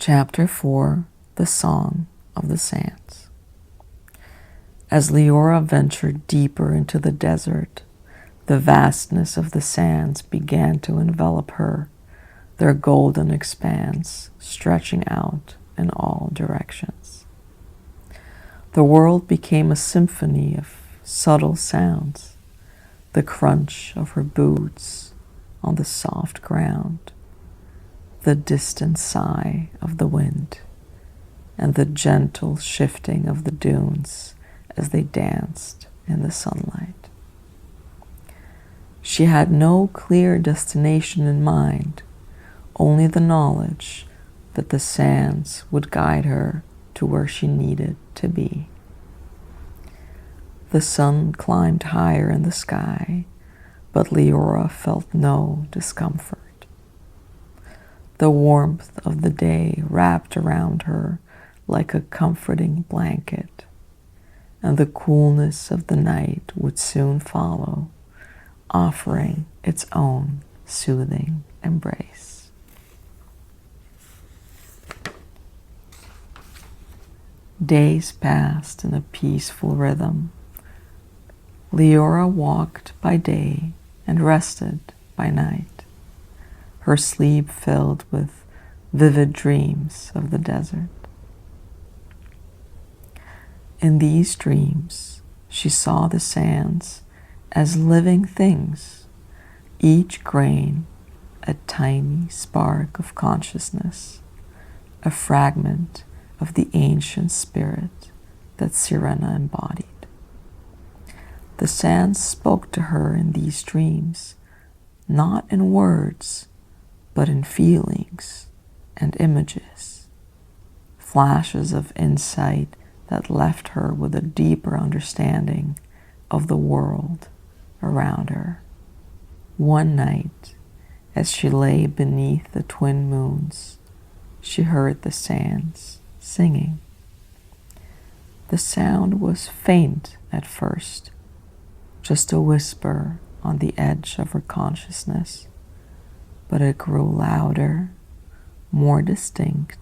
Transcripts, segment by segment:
Chapter 4 The Song of the Sands. As Liora ventured deeper into the desert, the vastness of the sands began to envelop her, their golden expanse stretching out in all directions. The world became a symphony of subtle sounds, the crunch of her boots on the soft ground, the distant sigh of the wind, and the gentle shifting of the dunes as they danced in the sunlight. She had no clear destination in mind, only the knowledge that the sands would guide her to where she needed to be. The sun climbed higher in the sky, but Liora felt no discomfort. The warmth of the day wrapped around her like a comforting blanket, and the coolness of the night would soon follow, offering its own soothing embrace. Days passed in a peaceful rhythm. Liora walked by day and rested by night, her sleep filled with vivid dreams of the desert. In these dreams, she saw the sands as living things, each grain a tiny spark of consciousness, a fragment of the ancient spirit that Sirena embodied. The sands spoke to her in these dreams, not in words, but in feelings and images, flashes of insight that left her with a deeper understanding of the world around her. One night, as she lay beneath the twin moons, she heard the sands singing. The sound was faint at first, just a whisper on the edge of her consciousness, but it grew louder, more distinct,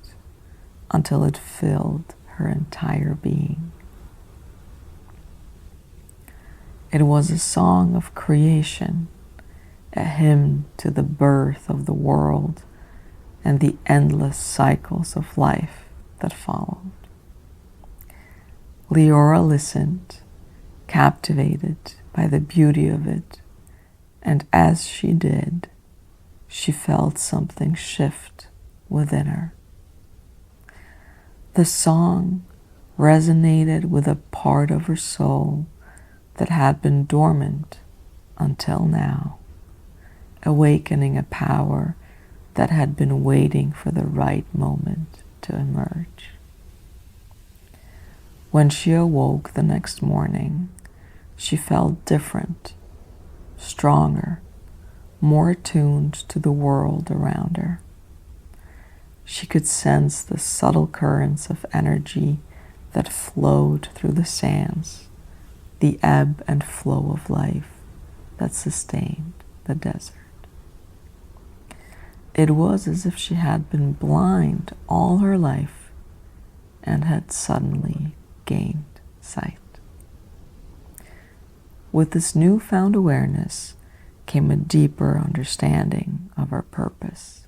until it filled her entire being. It was a song of creation, a hymn to the birth of the world and the endless cycles of life that followed. Liora listened, captivated by the beauty of it, and as she did, she felt something shift within her. The song resonated with a part of her soul that had been dormant until now, awakening a power that had been waiting for the right moment to emerge. When she awoke the next morning, she felt different, stronger, more attuned to the world around her. She could sense the subtle currents of energy that flowed through the sands, the ebb and flow of life that sustained the desert. It was as if she had been blind all her life and had suddenly gained sight. With this newfound awareness came a deeper understanding of her purpose.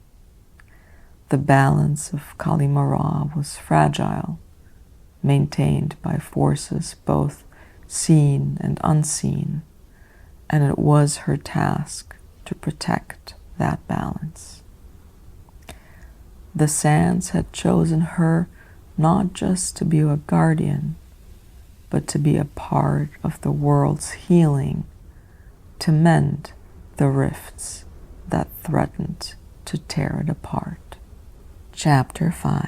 The balance of Kalimara was fragile, maintained by forces both seen and unseen, and it was her task to protect that balance. The sands had chosen her not just to be a guardian, but to be a part of the world's healing, to mend the rifts that threatened to tear it apart. Chapter 5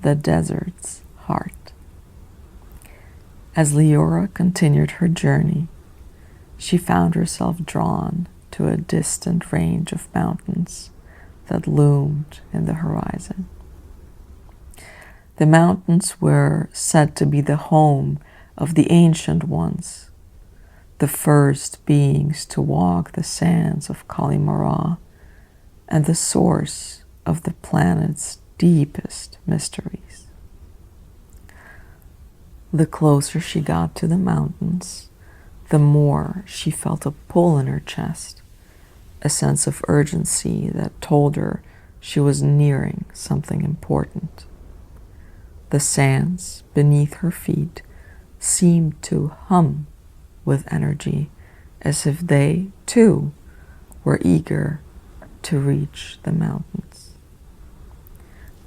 The Desert's Heart. As Liora continued her journey, she found herself drawn to a distant range of mountains that loomed in the horizon. The mountains were said to be the home of the ancient ones, the first beings to walk the sands of Kalimara and the source of the planet's deepest mysteries. The closer she got to the mountains, the more she felt a pull in her chest, a sense of urgency that told her she was nearing something important. The sands beneath her feet seemed to hum with energy, as if they, too, were eager to reach the mountains.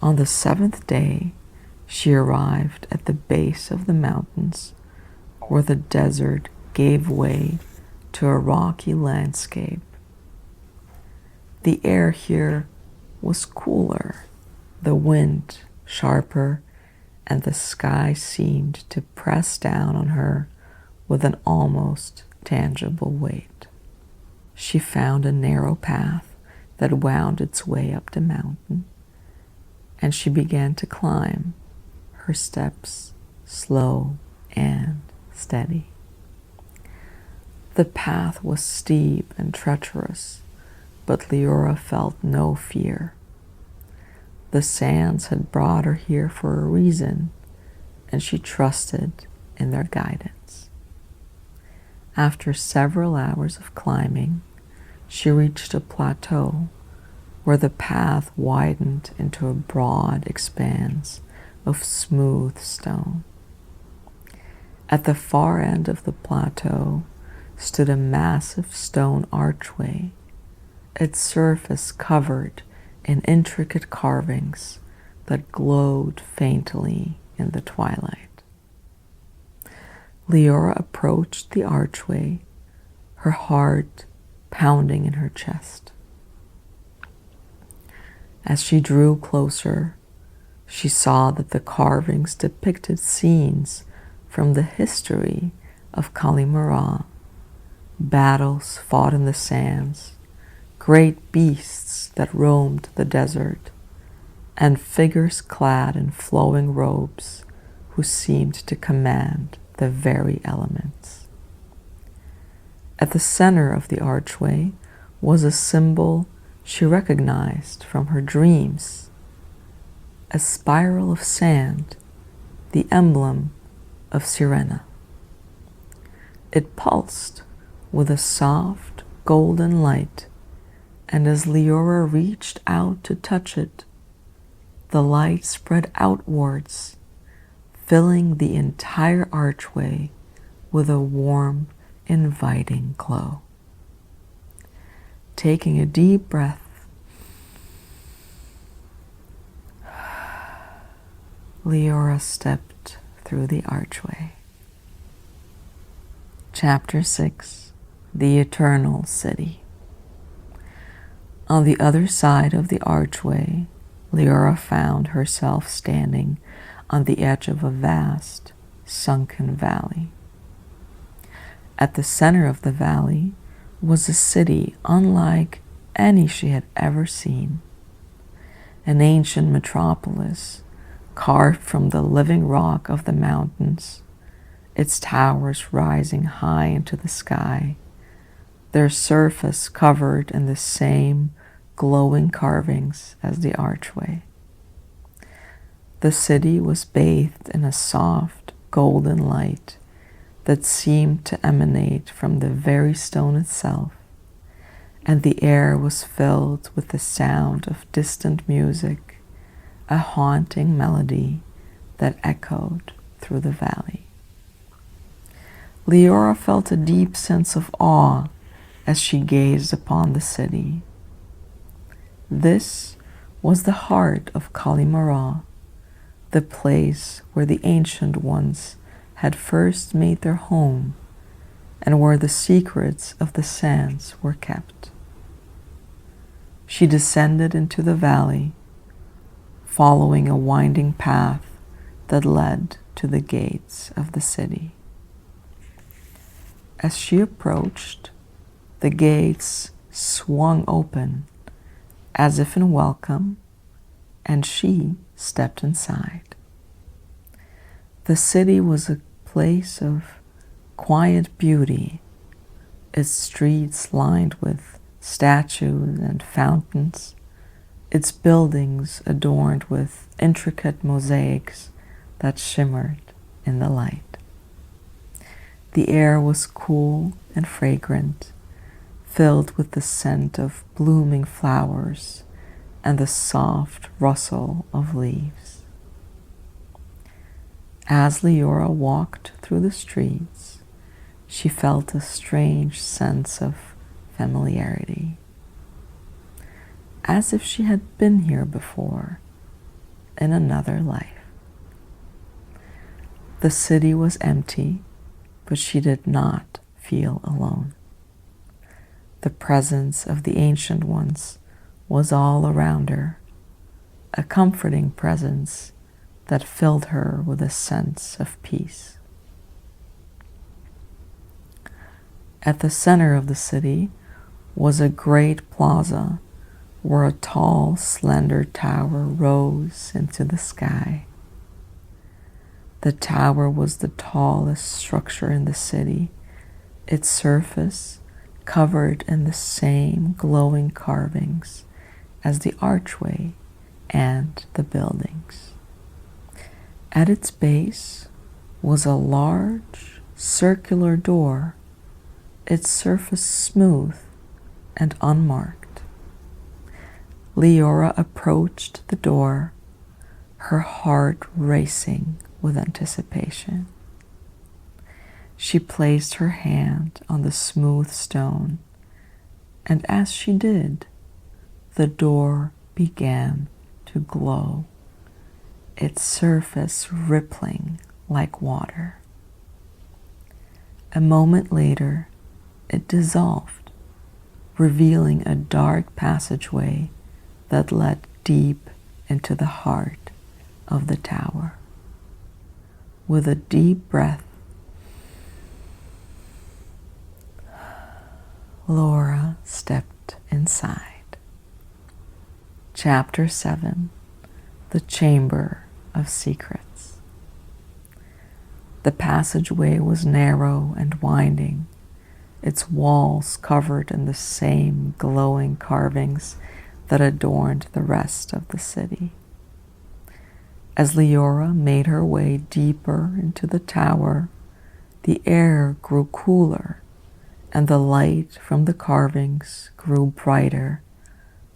On the 7th day, she arrived at the base of the mountains, where the desert gave way to a rocky landscape. The air here was cooler, the wind sharper, and the sky seemed to press down on her with an almost tangible weight. She found a narrow path that wound its way up the mountain, and she began to climb, her steps slow and steady. The path was steep and treacherous, but Liora felt no fear. The sands had brought her here for a reason, and she trusted in their guidance. After several hours of climbing, she reached a plateau where the path widened into a broad expanse of smooth stone. At the far end of the plateau stood a massive stone archway, its surface covered in intricate carvings that glowed faintly in the twilight. Liora approached the archway, her heart pounding in her chest. As she drew closer, she saw that the carvings depicted scenes from the history of Kalimara, battles fought in the sands, great beasts that roamed the desert, and figures clad in flowing robes who seemed to command the very elements. At the center of the archway was a symbol she recognized from her dreams, a spiral of sand, the emblem of Sirena. It pulsed with a soft golden light, and as Liora reached out to touch it, the light spread outwards, filling the entire archway with a warm, inviting glow. Taking a deep breath, Liora stepped through the archway. Chapter 6: The Eternal City. On the other side of the archway, Liora found herself standing on the edge of a vast, sunken valley. At the center of the valley was a city unlike any she had ever seen, an ancient metropolis carved from the living rock of the mountains, its towers rising high into the sky, their surface covered in the same glowing carvings as the archway. The city was bathed in a soft, golden light that seemed to emanate from the very stone itself, and the air was filled with the sound of distant music, a haunting melody that echoed through the valley. Liora felt a deep sense of awe as she gazed upon the city. This was the heart of Kalimara, the place where the ancient ones had first made their home and where the secrets of the sands were kept. She descended into the valley, following a winding path that led to the gates of the city. As she approached, the gates swung open as if in welcome, and she stepped inside. The city was a place of quiet beauty, its streets lined with statues and fountains, its buildings adorned with intricate mosaics that shimmered in the light. The air was cool and fragrant, filled with the scent of blooming flowers and the soft rustle of leaves. As Liora walked through the streets, she felt a strange sense of familiarity, as if she had been here before in another life. The city was empty, but she did not feel alone. The presence of the Ancient Ones was all around her, a comforting presence that filled her with a sense of peace. At the center of the city was a great plaza where a tall, slender tower rose into the sky. The tower was the tallest structure in the city, its surface covered in the same glowing carvings as the archway and the buildings. At its base was a large, circular door, its surface smooth and unmarked. Liora approached the door, her heart racing with anticipation. She placed her hand on the smooth stone, and as she did, the door began to glow, its surface rippling like water. A moment later, it dissolved, revealing a dark passageway that led deep into the heart of the tower. With a deep breath, Liora stepped inside. Chapter 7: The Chamber of Secrets. The passageway was narrow and winding, its walls covered in the same glowing carvings that adorned the rest of the city. As Liora made her way deeper into the tower, the air grew cooler and the light from the carvings grew brighter,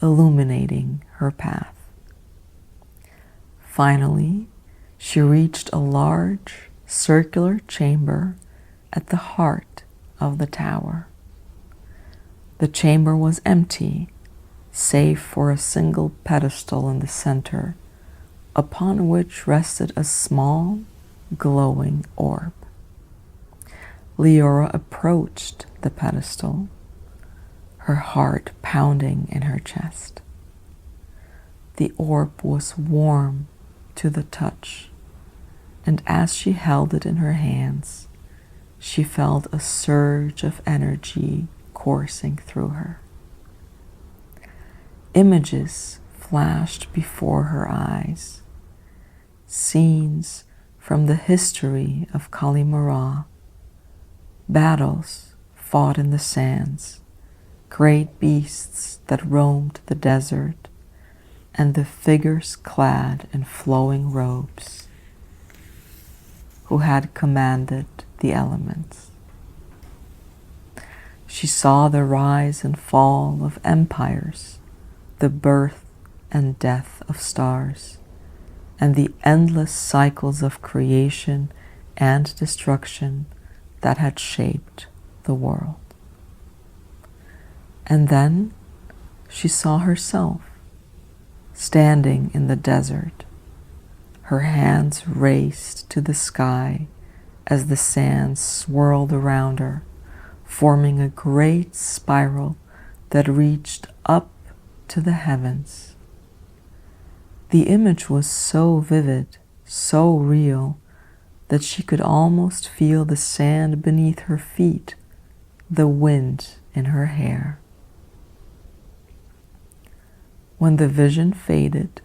illuminating her path. Finally, she reached a large, circular chamber at the heart of the tower. The chamber was empty, save for a single pedestal in the center, upon which rested a small, glowing orb. Liora approached the pedestal, her heart pounding in her chest. The orb was warm to the touch, and as she held it in her hands, she felt a surge of energy coursing through her. Images flashed before her eyes, scenes from the history of Kalimara, battles fought in the sands, great beasts that roamed the desert, and the figures clad in flowing robes who had commanded the elements. She saw the rise and fall of empires, the birth and death of stars, and the endless cycles of creation and destruction that had shaped the world. And then she saw herself standing in the desert, her hands raised to the sky as the sands swirled around her, forming a great spiral that reached up to the heavens. The image was so vivid, so real, that she could almost feel the sand beneath her feet, the wind in her hair. When the vision faded,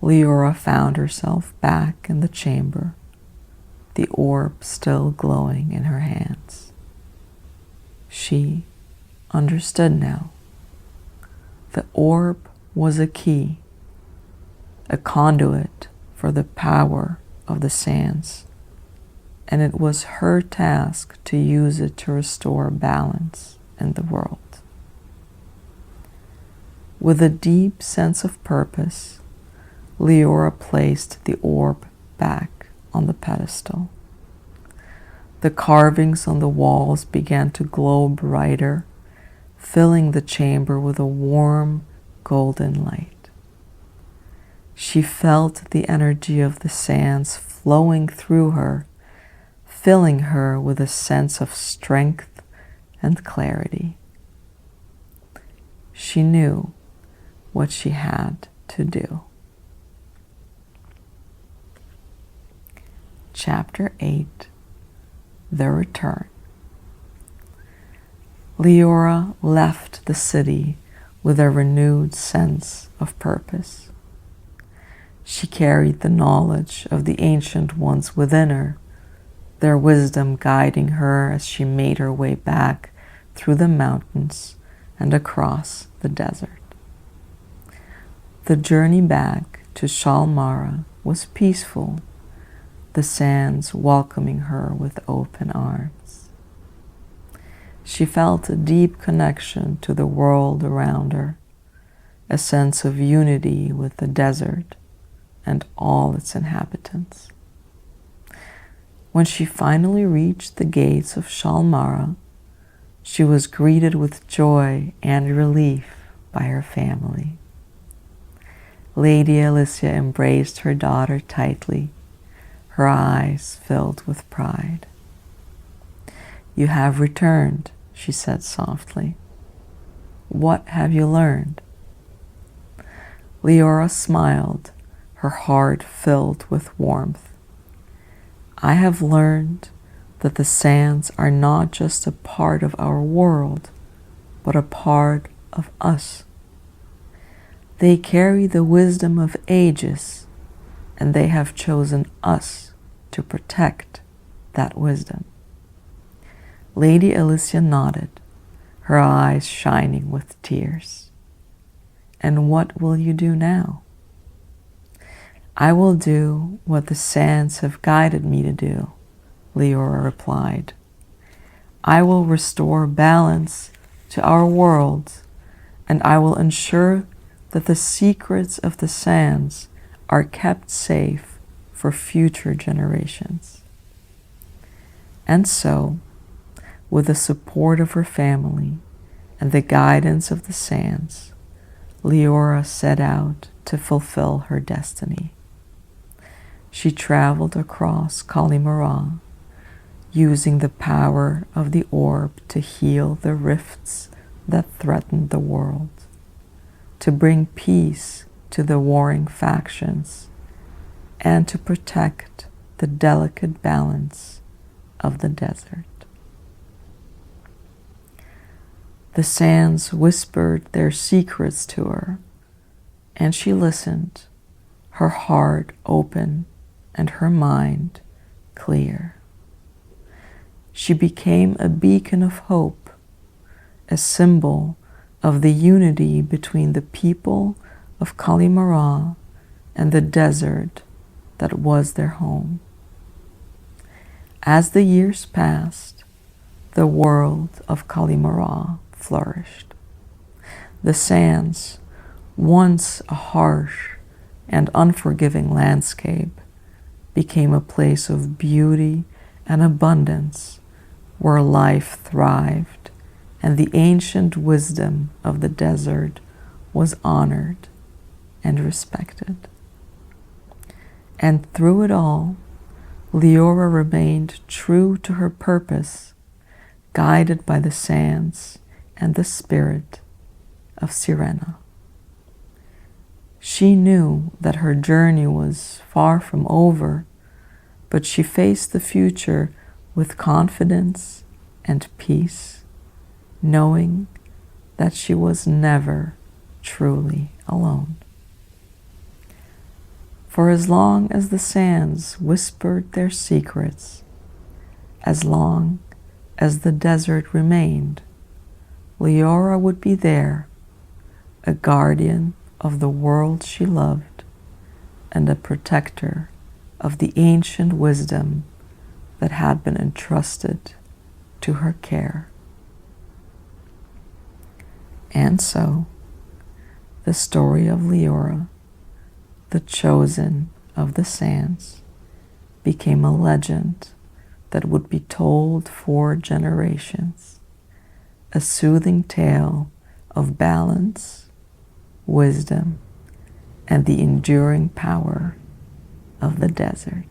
Liora found herself back in the chamber, the orb still glowing in her hands. She understood now. The orb was a key, a conduit for the power of the sands, and it was her task to use it to restore balance in the world. With a deep sense of purpose, Liora placed the orb back on the pedestal. The carvings on the walls began to glow brighter, filling the chamber with a warm, golden light. She felt the energy of the sands flowing through her, filling her with a sense of strength and clarity. She knew what she had to do. Chapter 8: The Return. Liora left the city with a renewed sense of purpose. She carried the knowledge of the ancient ones within her, their wisdom guiding her as she made her way back through the mountains and across the desert. The journey back to Kalimara was peaceful, the sands welcoming her with open arms. She felt a deep connection to the world around her, a sense of unity with the desert and all its inhabitants. When she finally reached the gates of Kalimara, she was greeted with joy and relief by her family. Lady Alicia embraced her daughter tightly, her eyes filled with pride. "You have returned," she said softly. "What have you learned?" Liora smiled, her heart filled with warmth. "I have learned that the sands are not just a part of our world, but a part of us. They carry the wisdom of ages, and they have chosen us to protect that wisdom." Lady Alicia nodded, her eyes shining with tears. "And what will you do now?" "I will do what the sands have guided me to do," Liora replied. "I will restore balance to our world, and I will ensure that the secrets of the sands are kept safe for future generations." And so, with the support of her family and the guidance of the sands, Liora set out to fulfill her destiny. She traveled across Kalimara, using the power of the orb to heal the rifts that threatened the world, to bring peace to the warring factions, and to protect the delicate balance of the desert. The sands whispered their secrets to her, and she listened, her heart open and her mind clear. She became a beacon of hope, a symbol of the unity between the people of Kalimara and the desert that was their home. As the years passed, the world of Kalimara flourished. The sands, once a harsh and unforgiving landscape, became a place of beauty and abundance where life thrived and the ancient wisdom of the desert was honored and respected. And through it all, Liora remained true to her purpose, guided by the sands and the spirit of Sirena. She knew that her journey was far from over, but she faced the future with confidence and peace, knowing that she was never truly alone. For as long as the sands whispered their secrets, as long as the desert remained, Liora would be there, a guardian of the world she loved and a protector of the ancient wisdom that had been entrusted to her care. And so, the story of Liora, the chosen of the sands, became a legend that would be told for generations, a soothing tale of balance, wisdom, and the enduring power of the desert.